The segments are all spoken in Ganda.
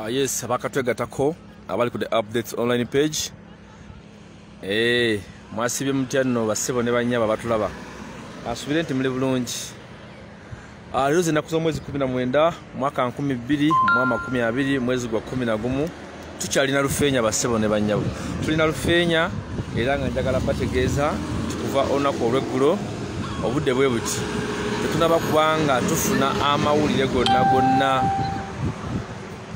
Yes, abakatwegatako abali ku the updates online page. Mwasibye mutyanno basebo ne banyaba batulaba. Asubire nti muli bulungi. Lero zinaku z'omwezi 19 mwaka 2020 mwezi gwa 11 tukyalina Lufeenya basebo ne banyabo. Tulina Lufeenya era nga njagala bategeeza tukuva olunaku olw'eggulo obudde bwe buti. Tetunaba kubanga tufuna amawulire gonna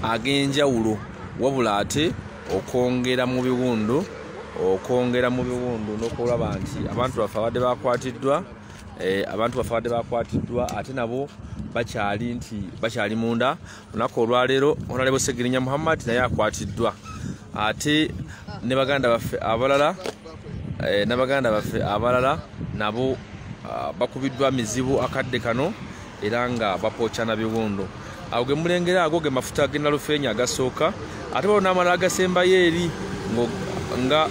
ag'enjawulo wabula ate okwongera mu biwundu n'okulaba nti abantu baffe abadde bakwatiddwa ate nabo bakyali munda. Olunaku olwaleero Honorable Segirinya Muhammad naye akwatiddwa ate ne baganda baffe abalala nabo bakubiddwa mizibu akadde kano era nga bapookya na biwundu. Awo ge mulengera ago ge mafuta agenda Lufeenya agasooka ate bo n'amalala agasembayo eri nga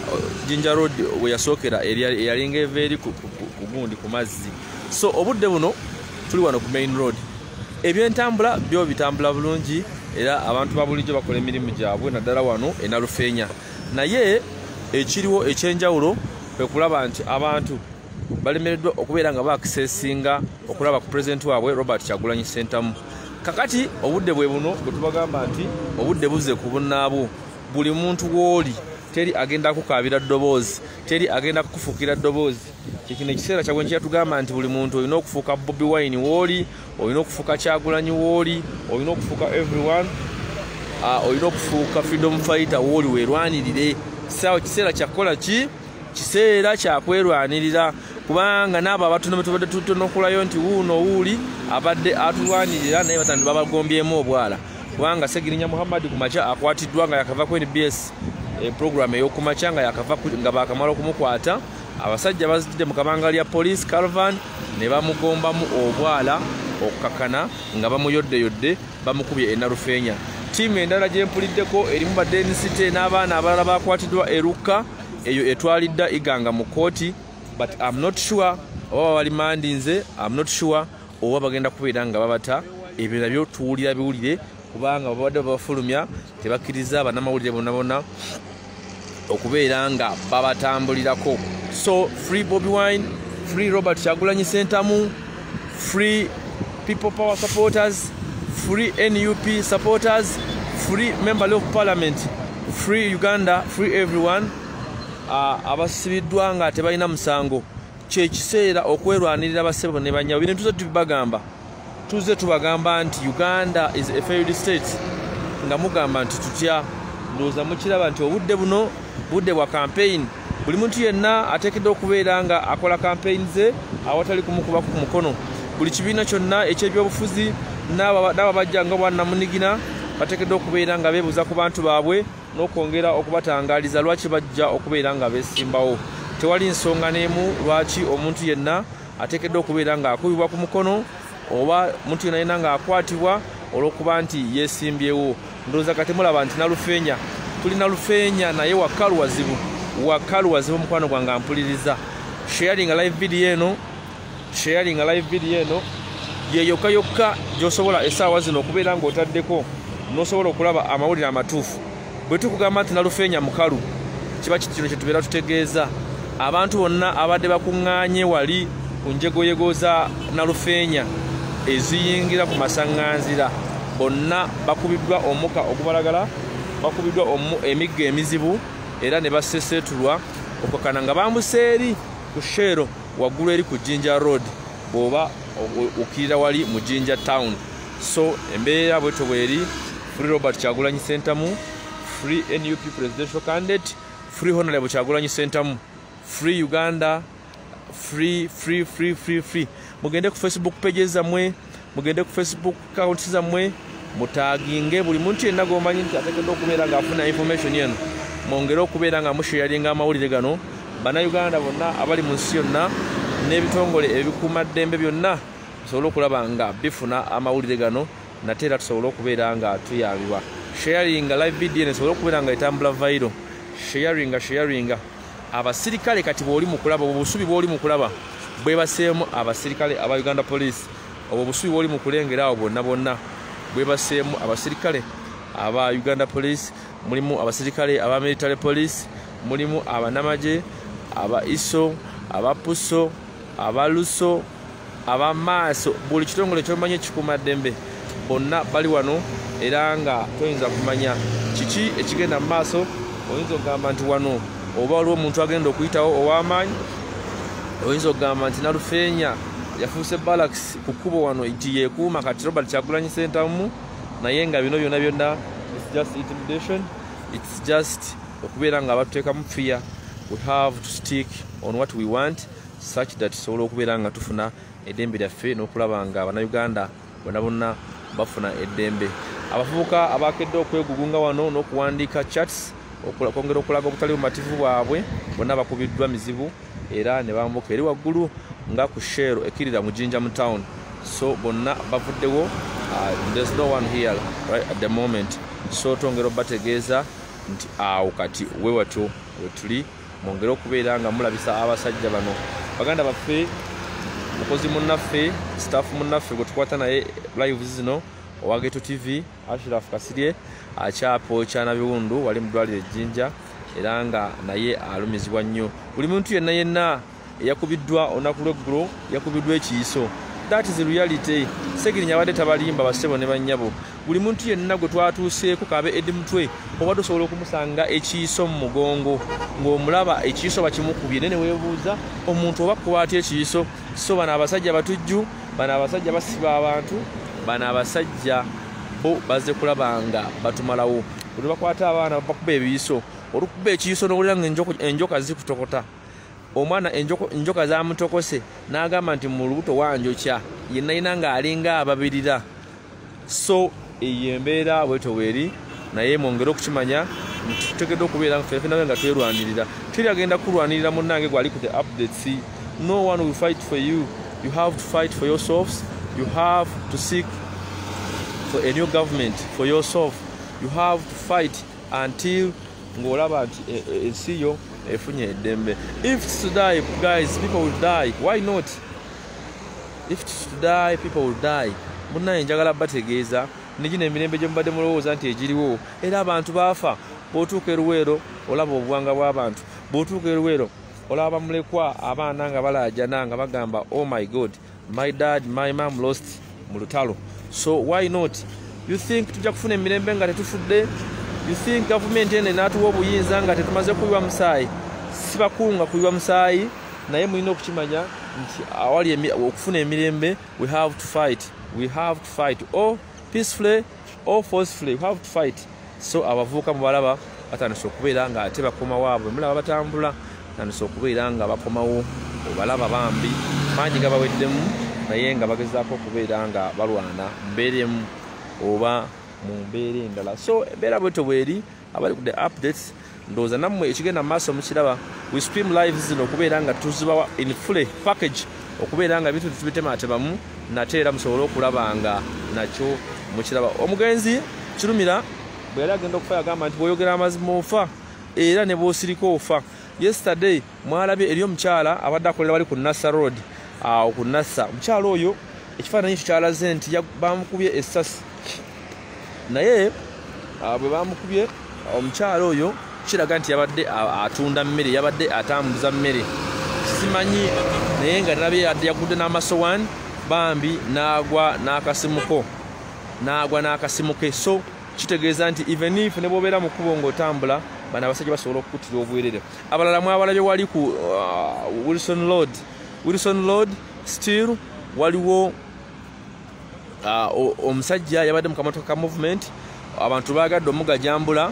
Jinja Road we yasookera eyalinga eva eri ku gundi ku mazzi. So obudde buno tuli wano ku main road, ebyentambula byo bitambula bulungi era abantu babulijjo bakola emirimu gyabwe naddala wano ena Lufeenya. Naye ekiriwo ekyenjawulo kwe kulaba nti abantu balemereddwa okubeera nga baakisesinga okulaba ku president waabwe Robert Kyagulanyi Ssentamu. Kakati obudde bwe buno bwe tubagamba nti obudde buze ku bunnaabwo, buli muntu w'oli teri agenda kukaabira ddoboozi, teri agenda kukufuukira ddoboozi. Kino ekiseera kyabwe kyatugamba nti buli muntu olina okufuuka Bobi Wine w'oli, olina okufuuka Kyagulanyi w'oli, olina okufuuka everyone, olina okufuuka freedom fighter w'oli weerwanirire. Kiseera kyakukola ki? Kiseera kyakwerwanirira, kubanga n'abo abatono tubadde tutonokulayo nti wuuno wuuli abadde atulwanirira naye batandi babagombyemu obwala, kubanga Segirinya Muhammad ku makya akwatiddwa nga yakava ku NBS program ey'okumakya nga bakamala okumukwata. Abasajja bazitidde mu kabanga lya police caravan ne bamugombamu obwala okukakana nga bamuyoddeyodde bamukubye ena Lufeenya. Tiimu endala gye mpuliddeko erimu badde NCT n'abaana abalala bakwatiddwa erukka eyo etwalidda iganga mu kooti, but I'm not sure oba bali mandinze, I'm not sure oba bagenda kubeera nga babata. Ebyo nabyo tuwulira biwulire kubanga babadde babafulumya tebakkiriza bannamawulire bonna okubeera nga babatambulirako. So free Bobi Wine, free Robert Kyagulanyi Ssentamu, free People Power supporters, free NUP supporters, free Member of Parliament, free Uganda, free everyone. Abasibiddwa nga tebalina musango. Kyekiseera okwerwanirira basebo ne banyabo. Bino tuze tubagamba nti Uganda is a failed state, nga mugamba nti tutya. Ndowooza mukiraba nti obudde buno budde bwa campaign. Buli muntu yenna ateekeddwa okubeera nga akola campaign ze awatali kumukuba ku mukono. Buli kibiina kyonna eky'ebyobufuzi n'aba bajja nga bwannamunigina bateekeddwa okubeera nga beebuuza ku bantu baabwe n'okwongera okubatangaaliza lwaki bajja okubeera nga beesimbawo. Tewali nsonga n'emu lwaki omuntu yenna ateekeddwa okubeera nga akubibwa ku mukono oba muntu yenna nga akwatibwa olw'okuba nti yeesimbyewo. Ndowooza kati mulaba nti na Lufeenya tulina Lufeenya naye wakalu wazibu mukwano gwange ampuliriza. Sharing live video eno ye yokka gy'osobola essaawa zino okubeera ng'otaddeko n'osobola okulaba amawulire amatuufu. Bwe tukugamba nti na Lufeenya mukalu, kiba kitino kye tubeera tutegeeza. Abantu bonna abadde bakuŋŋaanye wali ku njegoyego za na Lufeenya eziyingira ku masaŋŋanzira, bonna bakubiddwa omuka ogubalagala, bakubiddwa emigga emizibu era ne baseseetulwa okukana nga bambuseeri ku Shero waggulu eri ku Jinja Road bw'oba okirira wali mu Jinja Town. So embeera bwetyo bweri. Free Robert Kyagulanyi Ssentamu, free NUP presidential candidate, free Honorable Kyagulanyi Ssentamu, free Uganda, free. Mugende ku Facebook pages zammwe, mugende ku Facebook accounts zammwe, mutaginge buli muntu yenna g'omanyi nti ateekeddwa okubeera ng'afuna information eno. Mwongere okubeera nga musharinga amawulire gano. Bannayuganda bonna abali mu nsi yonna n'ebitongole ebikuuma ddembe byonna tusobole okulaba nga bifuna amawulire gano, nate era tusobole okubeera nga tuyambibwa. Sharing live video eno esobole okubeera nga etambula viral. Sharing. Abasirikale kati bw'oli mu kulaba, obusubi bw'oli mu kulaba bwebaseemu abasirikale aba Uganda Police, obwo obusubi bw'oli mu kulengera awo bonna bwebaseemu abasirikale aba Uganda Police, mulimu abasirikale aba military police, mulimu abanamaje, aba ISO, aba PUSO, aba LUSO, aba maaso, buli kitongole ky'omanyi ekikuuma ddembe bonna bali wano era nga toyinza kumanya kiki ekigenda mu maaso. Oyinza okugamba nti wano oba waliwo omuntu agenda okuyitawo ow'amaanyi, oyinza okugamba nti Nalufeenya yafuuse barracks ku kkubo wano nti yeekuuma kati Robert Kyagulanyi Ssentamu, naye nga bino byonna byonna it's just intimidation, it's just okubeera nga abatuteekamu fear. We have to stick on what we want such that tusobola okubeera nga tufuna eddembe lyaffe n'okulaba nga Abannayuganda bonna bonna bafuna eddembe. Abavubuka abakedde okwegugunga wano n'okuwandiika chats okwongera okulaga obutali bumativu bwabwe bonna bakubiddwa mizibu era ne bambuka eri waggulu nga ku Shero ekirira mu Jinja mu town. So bonna bavuddewo, there's no one here right at the moment. So twongera bategeeza nti awo kati wewatyo wetuli mwongera okubeera nga mulabisa abasajja bano baganda baffe, mukozi munnaffe, staff munnaffe gwe tukwata naye live zino owa Geto TV, Ashraf Kasirye akyapookya Nabiwundu wali mu ddwaliro Jinja era nga naye alumizibwa nnyo. Buli muntu yenna eyakubiddwa olunaku lw'eggulo yakubiddwa ekiyiso. That is the reality. Segirinya abadde tabalimba basebo ne bannyabo. Buli muntu yenna gwe twatuuseeko kabe edi mutwe obadde osobola okumusanga ekiyiso mu mugongo ng'omulaba ekiyiso bakimukubye ne weebuuza omuntu oba kuba atya ekiyiso. So bano abasajja batujju, bano abasajja basiba abantu, bano abasajja bo bazze kulaba nga batumalawo. Buli bakwata abaana bakuba ebiyiso, olukuba ekiyiso n'owulira ng'enjoka zikutokota. Omwana enjoka zamutokose n'agamba nti mu lubuto wanjokya yenna yina ng'alinga ababirira. So eyo embeera bwetyo bweri, naye mwongere okukimanya nti tutegedde okubeera ffeffe nawe nga twerwanirira. Teri agenda kulwanirira munnange gwali ku the updates. No one will fight for you. You have to fight for yourselves. You have to seek for a new government for yourself. You have to fight until ng'olaba nti ensi yo efunye eddembe. If it's to die, guys, people will die. Why not? If it's to die, people will die. Munnaye njagala bategeeza nigino emirembe gye mubadde mulowooza nti egiriwo era abantu baafa. Bw'otuuka eruweero olaba obuwanga bw'abantu. Bw'otuuka eruweero olaba mulekwa abaana nga balaajana nga bagamba oh my god, my dad, my mom lost mu lutalo. So why not? You think tujja kufuna emirembe nga tetufudde? You think government ene natuwa obuyinza nga tetumaze kuyiwa musaayi? Si bakulu nga kuyiwa musaayi, naye mulina okukimanya nti awali okufuna emirembe we have to fight. We have to fight or peacefully or forcefully. We have to fight. So abavubuka mubalaba batandise okubeera nga ate bakoma waabwe, mulaba batambula batandise okubeera nga bakomawo, obalaba bambi manyi nga baweddemu naye nga bagezaako okubeera nga balwana mbeeremu oba mu mbeera endala. So embeera bwetyo bweri abali ku the updates ndowooza nammwe ekigenda mu maaso mukiraba. We stream live zino okubeera nga tuzibawa in full package okubeera nga bintu tubitematemamu nate era musobole okulaba nga nakyo mukiraba. Omugenzi Kirumira bwe yali agenda okufa yagamba nti bw'oyogera amazima ofa era ne bw'osirika ofa. Yesterday mwalabye eri omukyala abadde akolera bali ku Nassa Road awo ku Nassa. Omukyala oyo ekifaananyi ekyo kyalaze nti bamukubye essasi, naye bwe bamukubye omukyala oyo kiraga nti yabadde atunda mmere, yabadde atambuza mmere, simanyi, naye nga nalabye yadde yagudde n'amasowaani bambi n'agwa n'akasimuke. So kitegeeza nti even if ne bw'obeera mu kkubo ng'otambula bano abasajja basobola okukuttira obwerere. Abalala mwabalabye wali ku Wilson Road still waliwo omusajja yabadde mu kamotoka ka movement, abantu baagadde omugajambula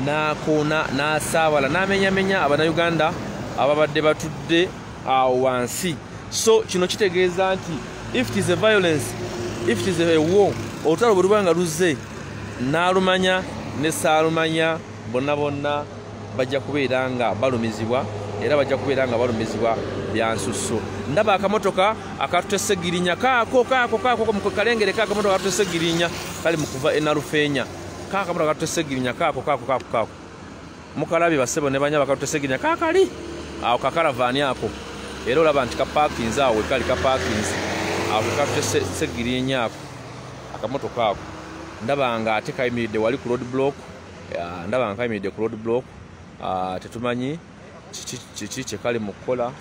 n'akoona n'asaabala n'amenyamenya Abannayuganda ababadde batudde awo wansi. So kino kitegeeza nti if it is a violence, if it is a war, olutalo bwe luba nga luzze n'alumanya ne saalumanya bonna bonna bajja kubeera nga balumizibwa era bajja kubeera nga balumizibwa byansusso. Ndaba akamotoka akatutese Girinya kaako mu kalengere akamotoka akatutese Girinya kali mu kuva Nalufeenya. Akamotoka akatutese Girinya kaako mukalabye basebo ne banya bakatutese Girinya kaakali awo kakaravaani ako era olaba nti kapaakinze awo kali kapaakinze awo katutese Girinya ako akamotoka ako ndaba nga ate kayimiridde wali ku road block, ndaba nga kayimiridde ku road block. Tetumanyi kiki kye kali mu kukola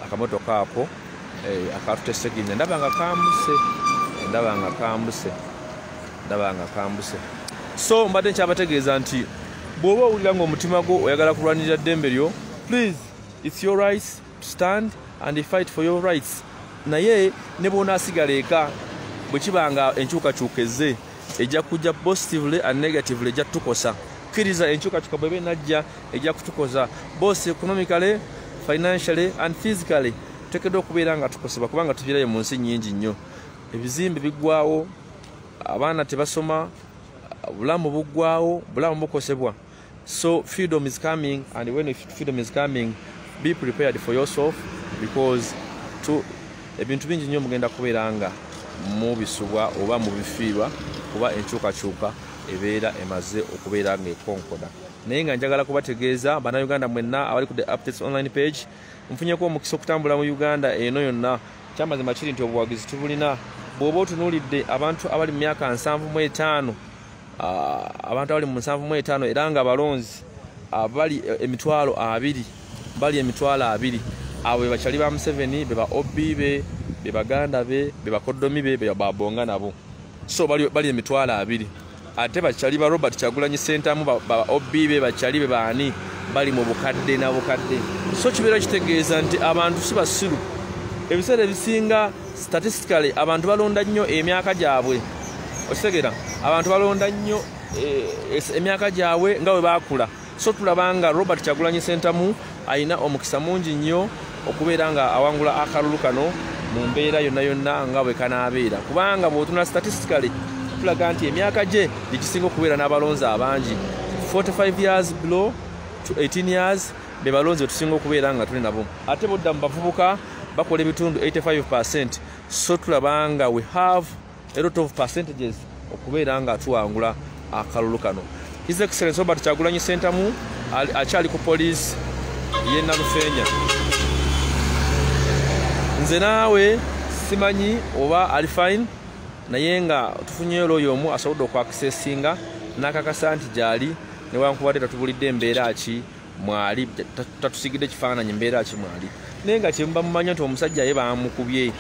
akamotoka ako akatuteseginnya. Ndaba nga kambuse. So mbadde nkyabategeeza nti bw'oba owulira ng'omutima gwo oyagala kulwanirira ddembe lyo, please, it's your rights to stand and fight for your rights. Naye ne bw'onaasigala eka bwe kiba nga enkyukakyuka ezze ejja kujja positively and negatively ejja tukosa. Kkiriza enkyukakyuka bw'eba enajja ejja kutukoza both economically, financially and physically. Tuteekeddwa okubeera nga tukosebwa kubanga tuviirayo mu nsi nnyingi nnyo. Ebizimbe biggwawo, abaana tebasoma, obulamu buggwawo, bulamu bukosebwa. So freedom is coming, and when freedom is coming, be prepared for yourself, because ebintu bingi nnyo mugenda kubeera nga mubisubwa oba mubifiirwa kuba enkyukakyuka ebeera emaze okubeera nga ekonkoda. Naye nga njagala kubategeeza bannayuganda mwenna abali ku The Updates online page, nfunyeko omukisa okutambula mu Uganda eno yonna. Kyamazima kiri nti obuwagizi tubulina. Bw'oba otunuulidde abantu abali mu myaka 75, abantu abali mu 75 era nga abalonzi bali emitwalo 20, abo be bakyali ba Museveni, be ba Obi be baganda be bakoddomi be babonga nabo. So bali emitwalo 20. Ate bakyali ba Robert Kyagulanyi Ssentamu ba Obi be bakyali be baani bali mu bukadde na bukadde. So kibeera kitegeeza nti abantu si basiru. Ebiseera ebisinga statistically abantu balonda nnyo emyaka gyabwe. Okitegera, abantu balonda nnyo emyaka gyabwe nga bwe baakula. So tulabanga Robert Kyagulanyi Ssentamu ayina omukisa mungi nnyo okubeera nga awangula akalulu kano mu mbeera yonna nga bwe kanaabeera. Kubanga bw'otunula statistically tulaga nti emyaka gye gikisinga okubeera n'abalonzi abangi. 45 years below to 18 years be balonzi betusinga okubeera nga tuli nabo. Ate bodda mu bavubuka bakola ebitundu 85%. So tulabanga we have a lot of percentages okubeera nga tuwangula akalulu kano. His Excellency Robert Kyagulanyi Ssentamu akyali ku police ye Nalufeenya. Nze naawe simanyi oba ali fine, naye nga tufunyeyo looyo omu asobodde okwakisesinga n'akakasa nti gyali newankubadde tatubulidde embeera ki mwali, tatusigidde kifaananyi mbeera ki mwali. Naye nga kyemuba mumanya nti omusajja ye bamukubye,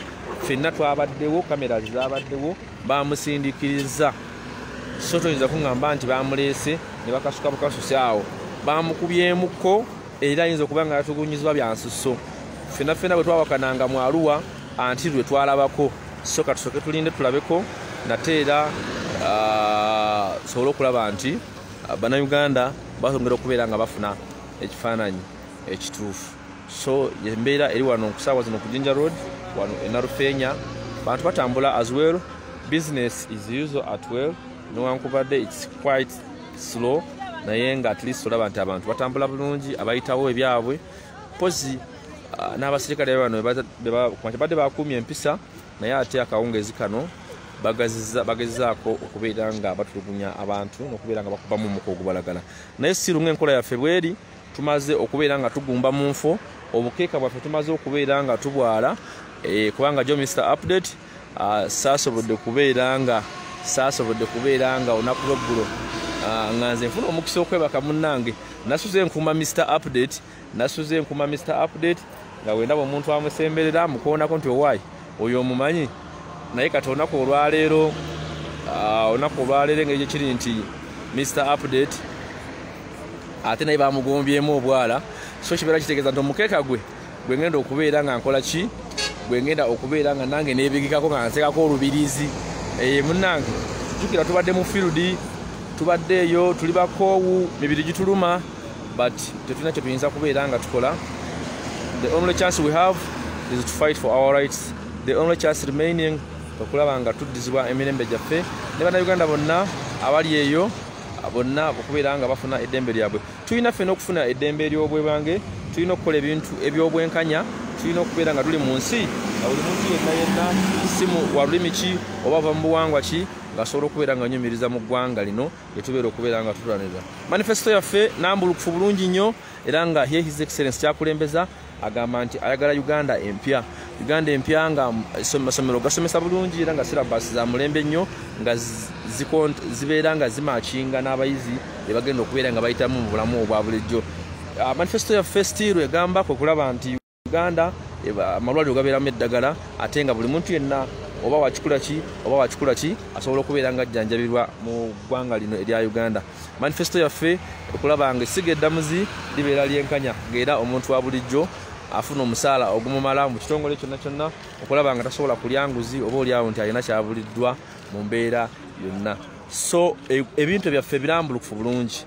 ffenna twabaddewo, kamera zabaddewo, bamusindikiriza. So toyinza kuŋŋamba nti bamuleese ne bakasuka bukasusi awo. Bamukubyemukko era ayinza okuba nga yatugunyizibwa bya nsusso. Ffenna bwe twawakananga mu Arua anti lwe twalabako. So katusooke tulinde tulabeko nate era sobola okulaba nti bannayuganda basongera okubeera nga bafuna ekifaananyi ekituufu. So embeera eri wano ku ssaawa zino ku Jinja Road wano e Nalufeenya, bantu batambula as well. Business is usual at well, newankubadde it's quite slow, naye nga at least olaba nti abantu batambula bulungi, abayitawo ebyabwe. Pozi n'abasirikale bano badde bakuumye empisa, naye ate akawungeezi kano bagezaako okubeera nga batulugunya abantu n'okubeera nga bakubamu omuko ogubalagala. Naye sirunga enkola yaffe bweri, tumaze okubeera nga tugumba mu nfo, obukeeka bwaffe tumaze okubeera nga tubwala, kubanga jo Mr. Update saasobodde kubeera nga olunaku lw'eggulo nga nze nfuna omukisa okwebaka munnange, nasuze nkuuma Mr. Update nga wendaba omuntu amusemberera mukoonako nti owaayi oyo omumanyi. Naye kati olunaku olwaleero engeri gye kiri nti Mr. Update ate naye bamugombyemu obwala. So kibeera kitegeeza nti omukeeka gwe ngenda okubeera nga nkola ki, gwe ngenda okubeera nga nange neebigikako nga nsekako olubirizi. Munnange jjukira tubadde mu field, tubadde eyo tuli bakoowu, mibiri gituluma, but tetulina kye tuyinza kubeera nga tukola. The only chance we have is to fight for our rights. The only chance remaining okulaba nga tuddizibwa emirembe gyaffe ne bannayuganda bonna abali eyo bonna okubeera nga bafuna eddembe lyabwe. Tulina ffenna okufuna eddembe ery'obwebange, tulina okukola ebintu eby'obwenkanya, tulina okubeera nga tuli mu nsi nga buli muntu yenna si wa lulimi ki oba ava mu buwangwa ki ng'asobola okubeera nga nyumiriza mu ggwanga lino lye tubeera okubeera nga tulwanirira. Manifesto yaffe nambulukufu bulungi nnyo era nga His Excellency kyakulembeza agamba nti ayagala Uganda empya nga amasomero gasomesa bulungi era nga syllabus za mulembe nnyo nga zibeera nga zimakinga n'abayizi bagenda okubeera nga bayitamu mu bulamu obwa bulijjo. Manifesto ya Festiru egamba kulaba nti Uganda amalwaliro gabeeramu eddagala ate nga buli muntu yenna oba wakikula ki asobola okubeera nga ajjanjabirwa mu ggwanga lino erya Uganda. Manifesto yaffe okulaba nga essiga eddamuzi libeera lyenkanya ng'era omuntu wa bulijjo afuna omusaala ogumumala mu kitongole kyonna okulaba nga tasobola kulya nguzi oba oliawo nti alina kyabuliddwa mu mbeera yonna. So ebintu byaffe birambulukufu bulungi,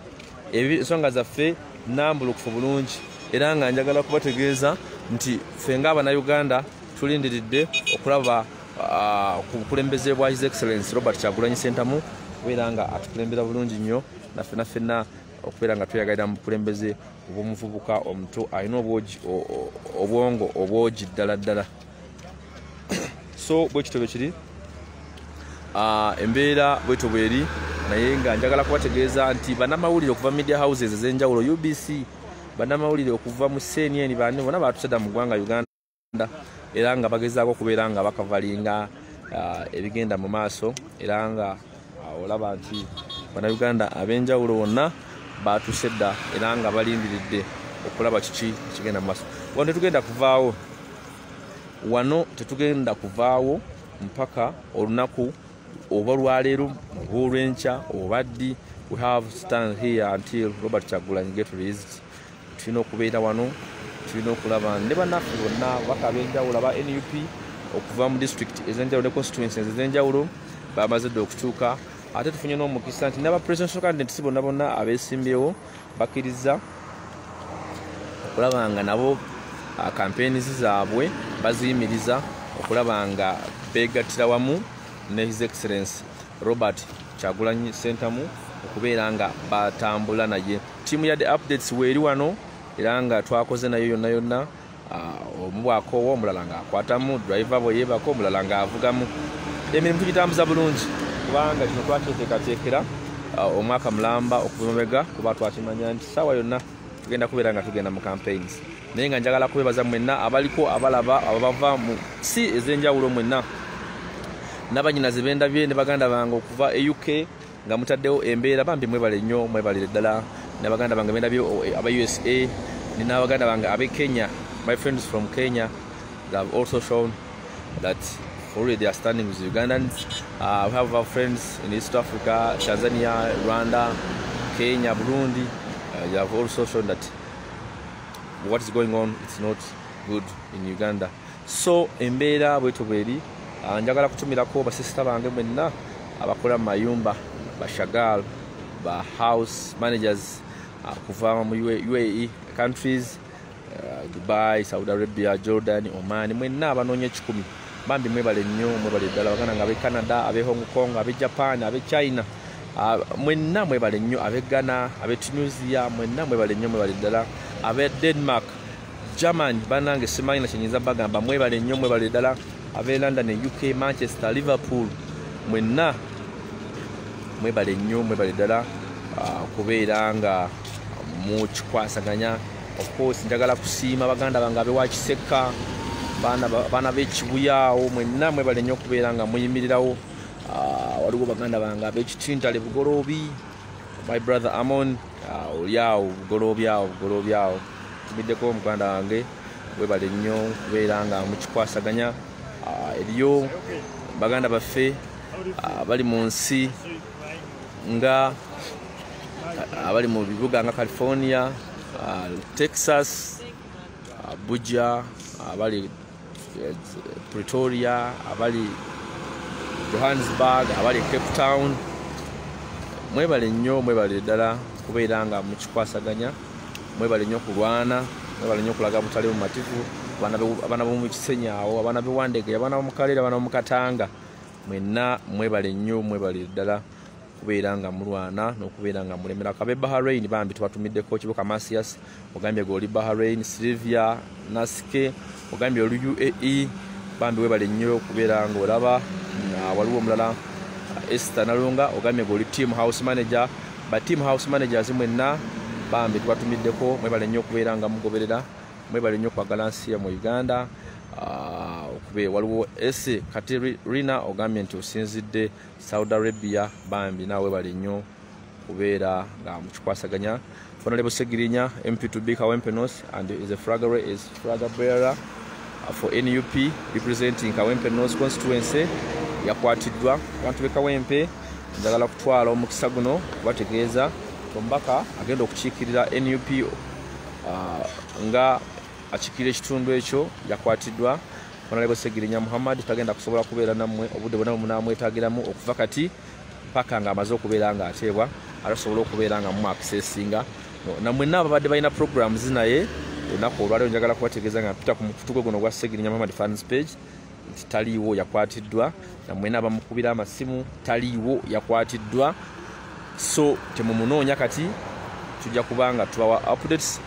ensonga zaffe nnambulukufu bulungi, era nga njagala kubategeeza nti ffe ng'Abannayuganda tulindiridde okulaba ku bukulembeze bwa His Excellency Robert Kyagulanyi Ssentamu okubeera nga atukulembera bulungi nnyo na ffenna okubeera nga tweyagalira mu bukulembeze obw'omuvubuka omuto alina obwongo obwogi ddala. So bwe kityo bwe kiri, embeera bwetyo bweri, naye nga njagala kubategeeza nti bannamawulire okuva media houses ez'enjawulo UBC, bannamawulire okuva mu CNN banne bonna batusedda mu ggwanga Uganda era nga bagezaako okubeera nga bakavalinga ebigenda mu maaso, era nga olaba nti Bannayuganda ab'enjawulo bonna batusedda era nga balindiridde okulaba kiki kigenda mu maaso. Wano tetugenda kuvaawo mpaka olunaku oba lwaleero oba olw'enkya oba ddi. We have to stand here until Robert Kyagulanyi get released. Tulina okubeera wano, tulina okulaba ne bannaffe bonna baka ab'enjawulo aba NUP okuva mu district ez'enjawulo ne constituencies ez'enjawulo bamaze dde okutuuka. Ate tufunye n'omukisa nti n'aba presidential candidates bonna abeesimbyewo bakkiriza okulaba nga nabo campaigns zaabwe baziyimiriza okulaba nga beegattira wamu ne His Excellency Robert Kyagulanyi Ssentamu okubeera nga batambula naye. Tiimu ya The Updates weeri wano era nga twakoze nayo yonna omubwako omulala nga akwatamu, driver bwe yeebako omulala nga avugamu. Emirimu tugitambuza bulungi kubanga kino twakiteekateekera omwaka mulamba okuva emabega kuba twakimanya nti ssaawa yonna tugenda kubeera nga tugenda mu campaigns. Naye nga njagala kubebaza mwenna abaliko abalaba abava mu si ez'enjawulo mwenna n'abanyinaze bendabye ne baganda bange okuva e UK nga mutaddewo embeera bambi mwebale nnyo, mwebalire ddala. Ne baganda bange bendabye aba USA ne n'abaganda bange ab'e Kenya, my friends from Kenya, they have also shown that already they are standing with Ugandans. We have our friends in East Africa, Tanzania, Rwanda, Kenya, Burundi. They have also shown that what is going on, it's not good in Uganda. So embeera bwetyo bweri, njagala kutumirako basisita bange mwenna abakola mu mayumba, bashagal, ba house managers kuva mu UAE countries, Dubai, Saudi Arabia, Jordan, Oman, mwenna abanoonya 10 bambi mwebale nnyo, mwebale ddala. Baganda nga ab'e Canada, ab'e Hong Kong, ab'e Japan, ab'e China, mwenna mwebale nnyo, ab'e Ghana, ab'e Tunisia, mwenna mwebale nnyo, mwebale ddala. Ab'e Denmark, Germany, bannange simanyi na kyenyinza bagamba, mwebale nnyo, mwebale ddala. Ab'e London, UK, Manchester, Liverpool, mwenna mwebale nnyo, mwebale ddala kubeera nga mukikwasaganya. Of course njagala kusiima baganda bange ab'e Wakiseka, baana b'Ekibuyaawo, mwenna mwebale nnyo okubeera nga muyimirirawo. Waliwo baganda bange ab'Ekitintale Bugoloobi, my brother Amon, oliawo Bugoloobi. Tubiddeko muganda wange, mwebale nnyo okubeera nga mukikwasaganya. Eriyo baganda baffe bali mu nsi nga abali mu bibuga nga California, Texas, Abuja, abali Pretoria, abali Johannesburg, abali Cape Town. Mwebale nnyo, mwebale ddala kubeera nga mukikwasaganya. Mwebale nnyo kulwana, mwebale nnyo kulaga butali bumativu. Abaana b'omu Kisenyi awo, abaana b'e Wandege, abaana b'omu Kalere, abaana b'omu Katanga, mwenna mwebale nnyo, mwebale ddala kubeera nga mulwana n'okubeera nga mulemera. Ab'e Bahrain bambi tubatumiddeko Kibuka Masias, ogambye goli Bahrain, Sylvia Nasike, ogambye olu UAE, bambi webale nnyo kubeera nga olaba. Waliwo omulala Esther Nalunga, ogambye goli team house manager. Ba team house managers mwenna bambi tubatumiddeko, mwebale nnyo kubeera nga mugoberera mwebale nnyo kwagala nsi mu Uganda. Okube waliwo ese Katerina ogambye nti osinzidde Saudi Arabia bambi nawe bali nnyo kubeera nga mukikwasaganya. Honorable Segirinya MP2B Kawempe North and is a flag bearer for NUP representing Kawempe North constituency yakwatiddwa abantu be Kawempe njagala kutwala omukisa guno bategeeza Tombaka agenda okukiikirira NUP nga akikira ekitundu ekyo yakwatiddwa. Honorable Segirinya Muhammad tagenda kusobola kubeera nammwe obudde bwonna munamwetagiramu okuva kati paka nga amaze okubeera nga ateebwa atasobola okubeera nga mu accessinga namwe nabo badde balina programs naye olunaku olwaliro njagala kubategeeza nga mpita ku mukutu guno gwa Segirinya Muhammad fans page nti taliiwo yakwatiddwa namwe nabo bamukubira amasimu taliiwo yakwatiddwa. So temumunoonya kati tujja kubanga tubawa updates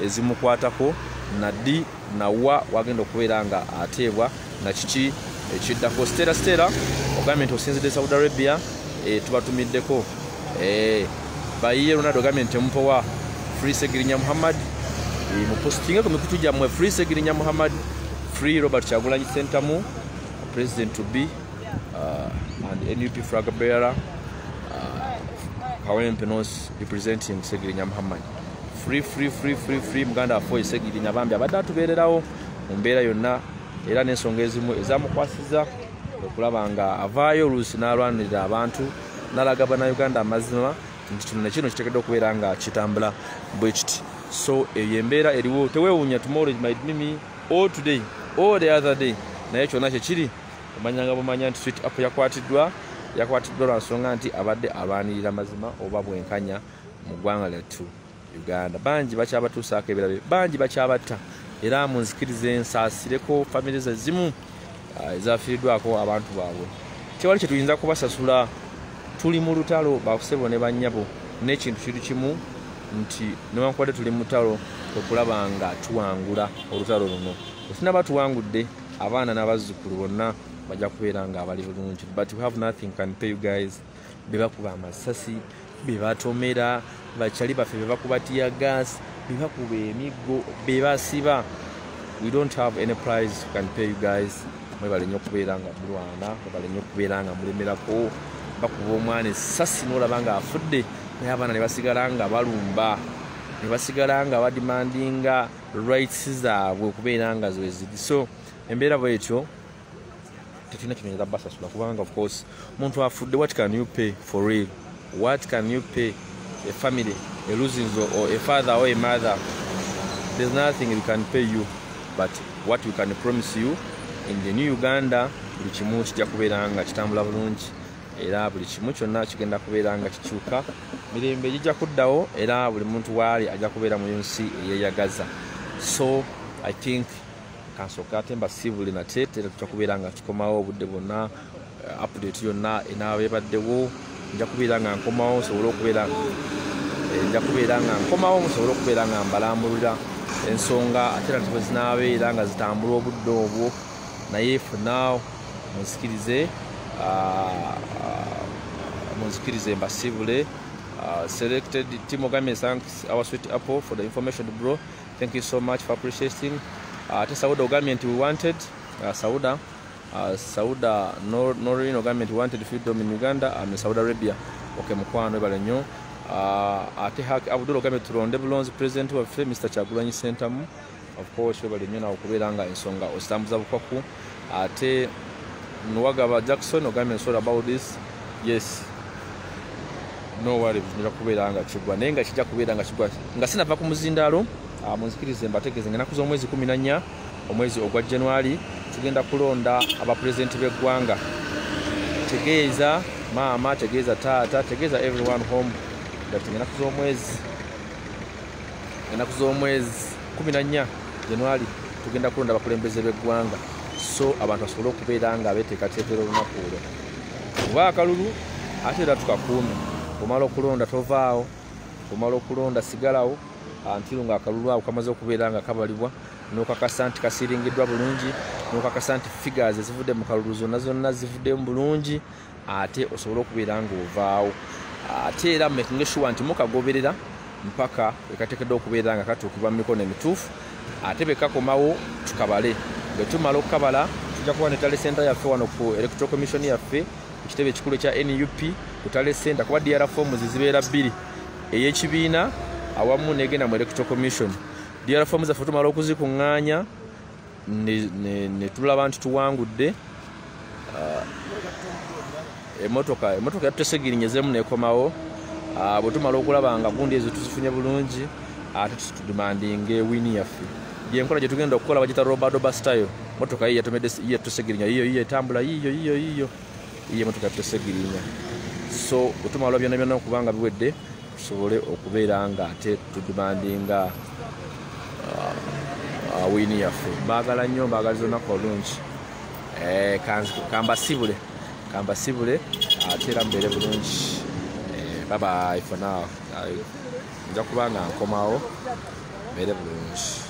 ezimukwatako naddi nawa wagenda okubeera nga ateebwa na kiki ekiddako. Stera ogambye nti osinzidde Saudi Arabia tubatumiddeko bayiye Ronaldo ogambye nti temupowa Free Segirinya Muhammad mupostinga ku mikutu gyammwe Free Segirinya Muhammad, Free Robert Kyagulanyi Ssentamu President to be and NUP flag bearer Kawempe North representing Segirinya Muhammad. Free Muganda afo Segirinya bambi abadde atubeererawo mu mbeera yonna era n'ensonga ezimu ezamukwasiza okulaba nga avaayo oluusi n'alwanirira abantu n'alaga bannayuganda amazima nti kino kino kiteekeddwa okubeera nga kitambula bwe kiti. So eyo embeera eriwo teweewuunya tomorrow it might be me or today or the other day naye kyonna kyekiri omanyanga bumanya nti Sweet Apple yakwatiddwa lwa nsonga nti abadde alwanirira mazima oba bwenkanya mu ggwanga lyattu Uganda. Bangi bakyabatuusaako ebirabe, bangi bakyabatta era munzikirize nsaasireko famire zezimu ezafiiriddwako abantu baabwe. Tewali kye tuyinza kubasasula, tuli mu lutalo bakusebo ne bannyabo n'ekintu kiri kimu nti newankubadde tuli mu lutalo okulaba nga tuwangula olutalo luno. Osinaba tuwangudde abaana n'abazzukulu bonna bajja kubeera nga abali bulungi, but we have nothing can pay you guys. Bebakuba amasasi, bebatomera, bakyali baffe bebakuba tear gas, bebakuba emiggo, bebasiba. We don't have any prize can pay you guys. Mwebale nnyo okubeera nga mulwana, mwebale nnyo okubeera nga mulemerako, bakuba omwana essasi n'olaba nga afudde naye abaana ne basigala nga balumba, ne basigala nga badimandinga rights zaabwe okubeera nga zweziri. So embeera bwetyo tetulina kimenyeza basasula kubanga of course muntu afudde, what can you pay for real? What can you pay a family, a losing or a father or a mother? There's nothing we can pay you, but what we can promise you in the new Uganda buli kimu kijja kubeera nga kitambula bulungi era buli kimu kyonna kigenda kubeera nga kikyuka, mirembe gijja kuddawo era buli muntu waali ajja kubeera mu nsi eyeeyagaza. So I think kansooka ate mbasiibule nate era tujja kubeera nga tukomawo obudde bwonna, update yonna enaaba ebaddewo nja kubeera nga nkomawo nsobole okubeera nga mbalambulira ensonga ate era tibwe zinaabeera nga zitambula obudde obwo. Naye for now munzikirize mbasiibule. Selected Timo Game thanks our Sweet Apple for the information, bro. Thank you so much for appreciating. Sauda government we wanted Sauda Norino government wanted freedom in Uganda and Saudi Arabia. Okay, mukwano bale nnyo. Ate Abdul government tulonde bulonzi president wa Mr. Kyagulanyi Ssentamu. Of course bale nnyo na okubeera nga ensonga ozitambuza bukwaku. Ate Nwagaba Jackson government sorry about this. Yes, no worries, nja kubeera nga kigwa naye nga kijja kubeera nga kigwa nga sinava ku muzindaalo. Munzikirize mbategeeze nga nakuza omwezi 14 omwezi ogwa January tugenda kulonda abapresidenti b'eggwanga. Tegeeza maama, tegeeza taata, tegeeza everyone home that nakuza omwezi 14 January tugenda kulonda abakulembeze b'eggwanga. So abantu basobole okubeera nga beteekateekera olunaku olwo kuba akalulu ate era tukakuume. Omala okulonda tovaawo, omala okulonda sigalawo until nga akalulu ako kamaze okubeera nga kabalibwa n'okakasa nti kasiringiddwa bulungi, n'okakasa nti figures ezivudde mu kalulu zonna zivudde mu bulungi, ate osobole okubeera nga ovaawo. Ate era making sure nti mukagoberera mpaka ekateekeddwa okubeera nga katuukibwa mu mikono emituufu ate bekakomawo tukabale bwe tumala okukabala tujja kuba ne tale center yaffe wano ku electoral commission yaffe ku kitebe ekikulu ekya NUP ku tale center kuba DR forms zibeera bbiri ey'ekibiina awamu negenda mu electoral commission. DR forms zaffe tumala okuzikuŋŋaanya ne tulaba nti tuwangudde emotoka yatutesegirinyezemu nekomawo. Bwe tumala okulaba nga gundi ezo tuzifunye bulungi ate tudimandinga ewini yaffe yenkola gye tugenda okukola bagita robadoba style. Motoka yiyo yatusegirinya yiyo etambula yiyo motoka yatusegirinya. So bwe tumala byonna okubanga biwedde tusobole okubeera nga ate tudimandinga wini yaffe. Mbaagala nnyo, mbaagaliza olunaku olungi. Kambasibule ate era mubeere bulungi. Bye bye for now. Nja kuba nga nkomawo, mbeere bulungi.